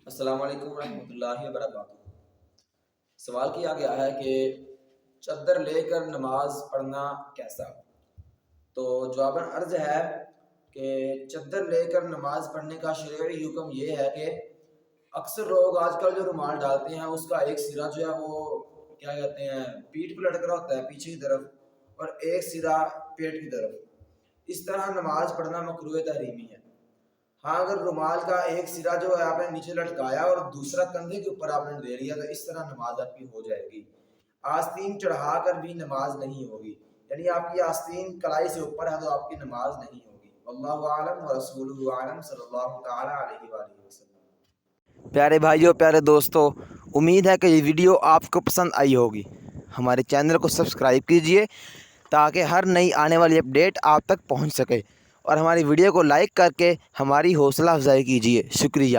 السلام علیکم ورحمۃ اللہ وبرکاتہ۔ سوال کیا گیا ہے کہ چادر لے کر نماز پڑھنا کیسا؟ تو جواباً عرض ہے کہ چادر لے کر نماز پڑھنے کا شرعی حکم یہ ہے کہ اکثر لوگ آج کل جو رومال ڈالتے ہیں اس کا ایک سرا جو ہے وہ کیا کہتے ہیں پیٹھ پہ لٹک رہا ہوتا ہے پیچھے کی طرف، اور ایک سرا پیٹ کی طرف۔ اس طرح نماز پڑھنا مکروہ تحریمی ہے۔ ہاں، اگر رومال کا ایک سرا جو ہے آپ نے نیچے لٹکایا اور دوسرا کندھے کے اوپر آپ نے دے لیا تو اس طرح نماز آپ کی ہو جائے گی۔ آستین چڑھا کر بھی نماز نہیں ہوگی، یعنی آپ کی آستین کلائی سے اوپر ہے تو آپ کی نماز نہیں ہوگی۔ واللہ اعلم ورسولہ اعلم، صلی اللہ تعالی علیہ وآلہ وسلم۔ پیارے بھائیوں، پیارے دوستوں، امید ہے کہ یہ ویڈیو آپ کو پسند آئی ہوگی۔ ہمارے چینل کو سبسکرائب کیجئے تاکہ ہر نئی آنے والی اپڈیٹ آپ تک پہنچ سکے، اور ہماری ویڈیو کو لائک کر کے ہماری حوصلہ افزائی کیجیے۔ شکریہ۔